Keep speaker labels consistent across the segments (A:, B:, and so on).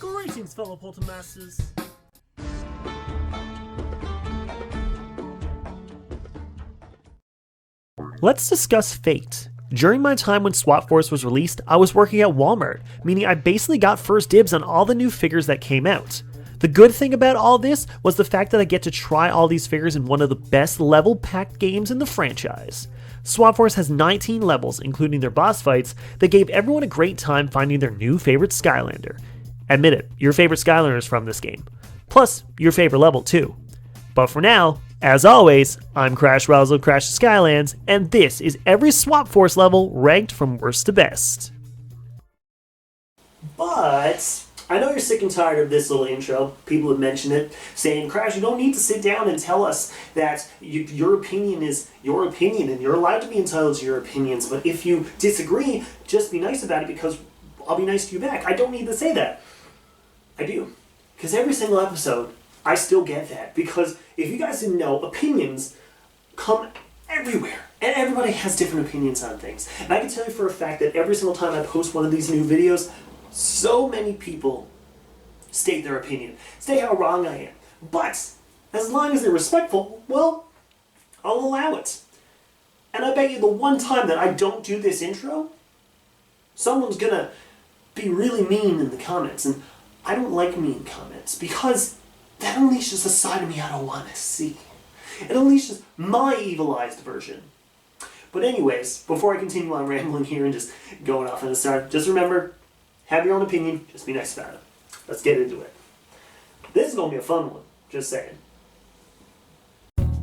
A: Greetings, fellow Poltermasters. Let's discuss Fate. During my time when Swap Force was released, I was working at Walmart, meaning I basically got first dibs on all the new figures that came out. The good thing about all this was the fact that I get to try all these figures in one of the best level-packed games in the franchise. Swap Force has 19 levels, including their boss fights, that gave everyone a great time finding their new favorite Skylander. Admit it, your favorite Skylander is from this game. Plus, your favorite level too. But for now, as always, I'm Crash Rowsell, Crash the Skylands, and this is every Swap Force level ranked from worst to best. But I know you're sick and tired of this little intro. People have mentioned it, saying, Crash, you don't need to sit down and tell us that your opinion is your opinion, and you're allowed to be entitled to your opinions, but if you disagree, just be nice about it because I'll be nice to you back. I don't need to say that. I do. Because every single episode, I still get that. Because if you guys didn't know, opinions come everywhere. And everybody has different opinions on things. And I can tell you for a fact that every single time I post one of these new videos, so many people state their opinion. State how wrong I am. But as long as they're respectful, well, I'll allow it. And I bet you the one time that I don't do this intro, someone's gonna be really mean in the comments. And I don't like mean comments because that unleashes a side of me I don't want to see. It unleashes my evilized version. But anyways, before I continue on rambling here and just going off on the start, just remember, have your own opinion, just be nice about it. Let's get into it. This is going to be a fun one, just saying.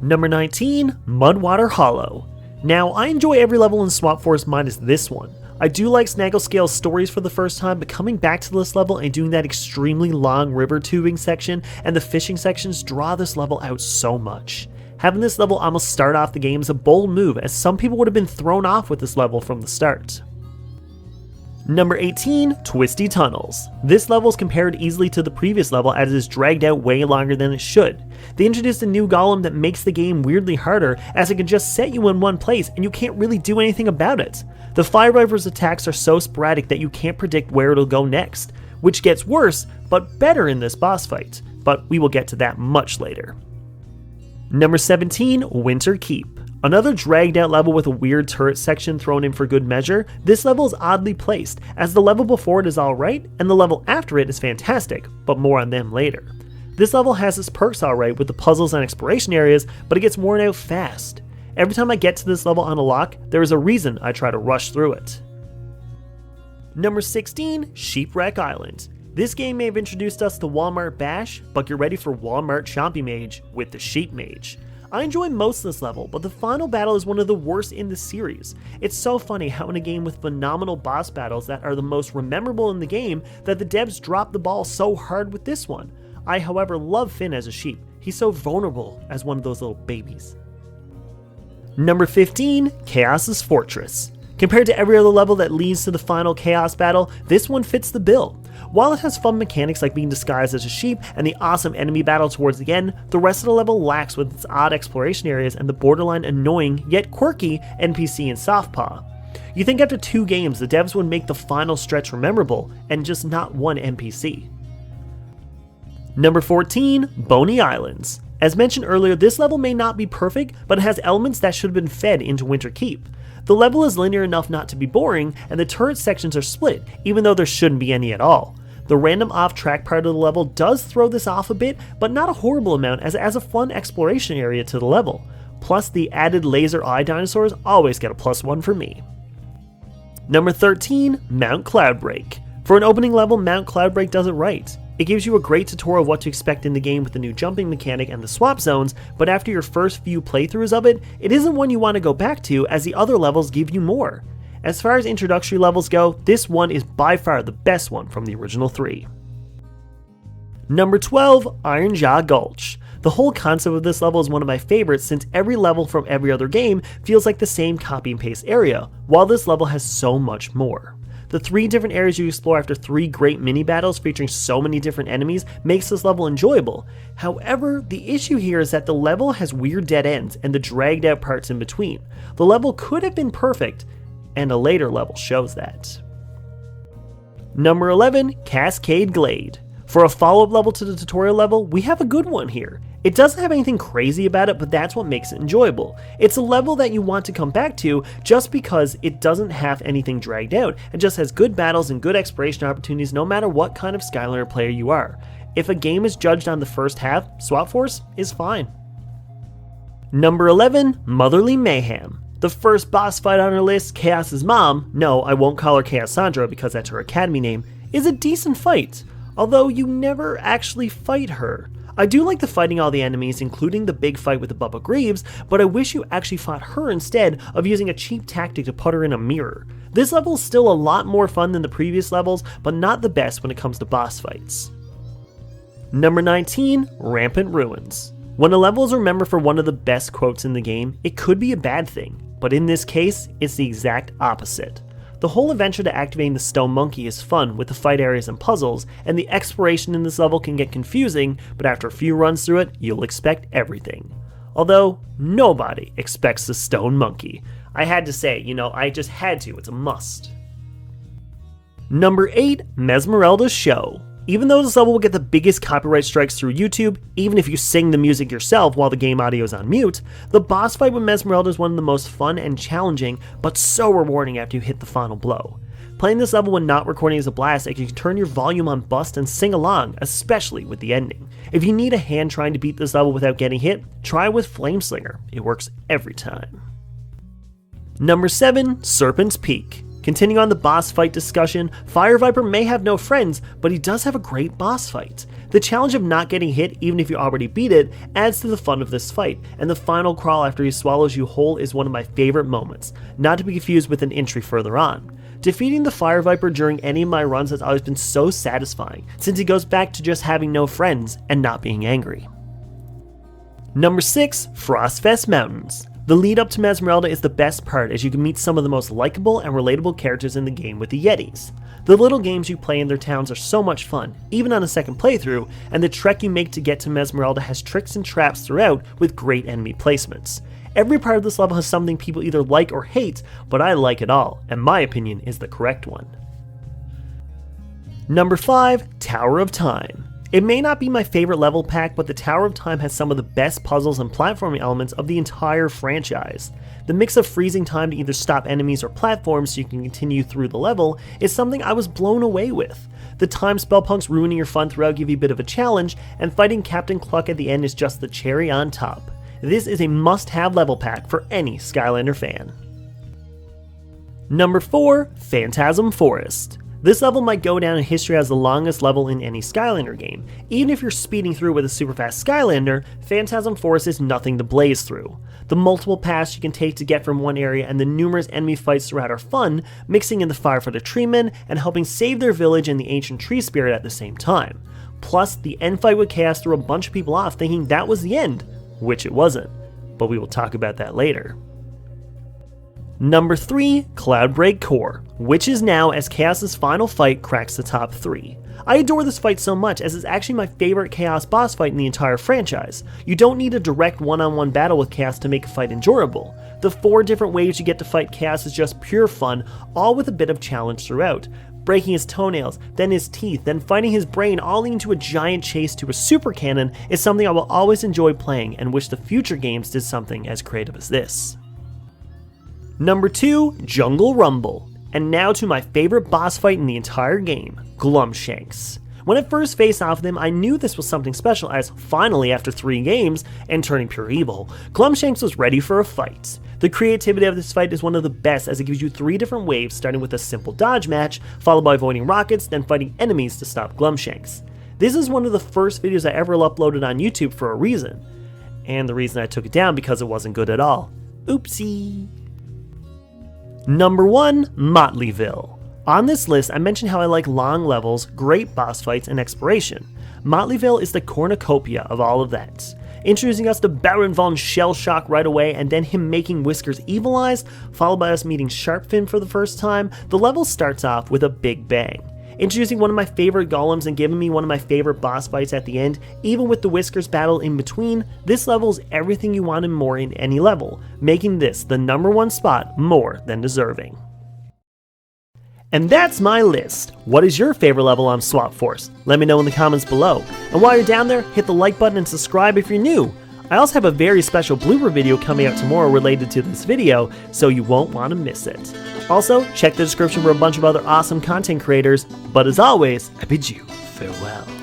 A: Number 19, Mudwater Hollow. Now, I enjoy every level in Swap Force minus this one. I do like Snagglescale's stories for the first time, but coming back to this level and doing that extremely long river tubing section and the fishing sections draw this level out so much. Having this level almost start off the game is a bold move, as some people would have been thrown off with this level from the start. Number 18, Twisty Tunnels. This level is compared easily to the previous level as it is dragged out way longer than it should. They introduced a new golem that makes the game weirdly harder, as it can just set you in one place and you can't really do anything about it. The Fire River's attacks are so sporadic that you can't predict where it'll go next, which gets worse but better in this boss fight, but we will get to that much later. Number 17, Winter Keep. Another dragged out level with a weird turret section thrown in for good measure. This level is oddly placed, as the level before it is alright, and the level after it is fantastic, but more on them later. This level has its perks alright with the puzzles and exploration areas, but it gets worn out fast. Every time I get to this level on a lock, there is a reason I try to rush through it. Number 16, Shipwreck Island. This game may have introduced us to Walmart Bash, but get ready for Walmart Chompy Mage with the Sheep Mage. I enjoy most of this level, but the final battle is one of the worst in the series. It's so funny how in a game with phenomenal boss battles that are the most memorable in the game, that the devs dropped the ball so hard with this one. I, however, love Finn as a sheep. He's so vulnerable as one of those little babies. Number 15, Chaos's Fortress. Compared to every other level that leads to the final Chaos battle, this one fits the bill. While it has fun mechanics like being disguised as a sheep and the awesome enemy battle towards the end, the rest of the level lacks with its odd exploration areas and the borderline annoying yet quirky NPC in Softpaw. You think after 2 games the devs would make the final stretch memorable, and just not one NPC. Number 14, Boney Islands. As mentioned earlier, this level may not be perfect, but it has elements that should have been fed into Winter Keep. The level is linear enough not to be boring, and the turret sections are split, even though there shouldn't be any at all. The random off-track part of the level does throw this off a bit, but not a horrible amount, as it adds a fun exploration area to the level. Plus, the added laser eye dinosaurs always get a +1 for me. Number 13, Mount Cloudbreak. For an opening level, Mount Cloudbreak does it right. It gives you a great tutorial of what to expect in the game with the new jumping mechanic and the swap zones, but after your first few playthroughs of it, it isn't one you want to go back to, as the other levels give you more. As far as introductory levels go, this one is by far the best one from the original 3. Number 12, Iron Jaw Gulch. The whole concept of this level is one of my favorites, since every level from every other game feels like the same copy and paste area, while this level has so much more. The 3 different areas you explore after 3 great mini battles featuring so many different enemies makes this level enjoyable. However, the issue here is that the level has weird dead ends and the dragged out parts in between. The level could have been perfect, and a later level shows that. Number 11, Cascade Glade. For a follow-up level to the tutorial level, we have a good one here. It doesn't have anything crazy about it, but that's what makes it enjoyable. It's a level that you want to come back to just because it doesn't have anything dragged out and just has good battles and good exploration opportunities no matter what kind of Skylander player you are. If a game is judged on the first half, Swap Force is fine. Number 11, Motherly Mayhem. The first boss fight on our list, Chaos's mom, no, I won't call her Chaos Sandra because that's her academy name, is a decent fight, although you never actually fight her. I do like the fighting all the enemies, including the big fight with the Bubba Greaves, but I wish you actually fought her instead of using a cheap tactic to put her in a mirror. This level is still a lot more fun than the previous levels, but not the best when it comes to boss fights. Number 19, Rampant Ruins. When a level is remembered for one of the best quotes in the game, it could be a bad thing, but in this case, it's the exact opposite. The whole adventure to activating the Stone Monkey is fun with the fight areas and puzzles, and the exploration in this level can get confusing, but after a few runs through it, you'll expect everything. Although, nobody expects the Stone Monkey. I had to say, I just had to, it's a must. Number 8, Mesmerelda's Show. Even though this level will get the biggest copyright strikes through YouTube, even if you sing the music yourself while the game audio is on mute, the boss fight with Mesmerelda is one of the most fun and challenging, but so rewarding after you hit the final blow. Playing this level when not recording is a blast, as you can turn your volume on bust and sing along, especially with the ending. If you need a hand trying to beat this level without getting hit, try with Flameslinger. It works every time. Number 7, Serpent's Peak. Continuing on the boss fight discussion, Fire Viper may have no friends, but he does have a great boss fight. The challenge of not getting hit even if you already beat it adds to the fun of this fight, and the final crawl after he swallows you whole is one of my favorite moments, not to be confused with an entry further on. Defeating the Fire Viper during any of my runs has always been so satisfying, since he goes back to just having no friends and not being angry. Number 6, Frostfest Mountains. The lead up to Mesmerelda is the best part, as you can meet some of the most likable and relatable characters in the game with the Yetis. The little games you play in their towns are so much fun, even on a second playthrough, and the trek you make to get to Mesmerelda has tricks and traps throughout with great enemy placements. Every part of this level has something people either like or hate, but I like it all, and my opinion is the correct one. Number 5, Tower of Time. It may not be my favorite level pack, but the Tower of Time has some of the best puzzles and platforming elements of the entire franchise. The mix of freezing time to either stop enemies or platforms so you can continue through the level is something I was blown away with. The time spell punks ruining your fun throughout give you a bit of a challenge, and fighting Captain Cluck at the end is just the cherry on top. This is a must-have level pack for any Skylander fan. Number 4, Phantasm Forest. This level might go down in history as the longest level in any Skylander game. Even if you're speeding through with a super fast Skylander, Phantasm Forest is nothing to blaze through. The multiple paths you can take to get from one area and the numerous enemy fights throughout are fun, mixing in the firefighter treemen and helping save their village and the ancient tree spirit at the same time. Plus, the end fight with Chaos threw a bunch of people off thinking that was the end, which it wasn't, but we will talk about that later. Number 3, Cloudbreak Core, which is now as Chaos's final fight cracks the top 3. I adore this fight so much as it's actually my favorite Chaos boss fight in the entire franchise. You don't need a direct one-on-one battle with Chaos to make a fight enjoyable. The 4 different ways you get to fight Chaos is just pure fun, all with a bit of challenge throughout. Breaking his toenails, then his teeth, then fighting his brain, all leading to a giant chase to a super cannon is something I will always enjoy playing and wish the future games did something as creative as this. Number 2, Jungle Rumble. And now to my favorite boss fight in the entire game, Glumshanks. When I first faced off with him, I knew this was something special as, finally after 3 games, and turning pure evil, Glumshanks was ready for a fight. The creativity of this fight is one of the best as it gives you 3 different waves starting with a simple dodge match, followed by avoiding rockets, then fighting enemies to stop Glumshanks. This is one of the first videos I ever uploaded on YouTube for a reason. And the reason I took it down because it wasn't good at all. Oopsie. Number 1, Motleyville. On this list, I mentioned how I like long levels, great boss fights, and exploration. Motleyville is the cornucopia of all of that. Introducing us to Baron von Shellshock right away, and then him making Whisker's evil eyes, followed by us meeting Sharpfin for the first time, the level starts off with a big bang. Introducing one of my favorite golems and giving me one of my favorite boss fights at the end, even with the Whiskers battle in between, this level is everything you want and more in any level, making this the number 1 spot more than deserving. And that's my list. What is your favorite level on Swap Force? Let me know in the comments below. And while you're down there, hit the like button and subscribe if you're new. I also have a very special blooper video coming out tomorrow related to this video, so you won't want to miss it. Also, check the description for a bunch of other awesome content creators, but as always, I bid you farewell.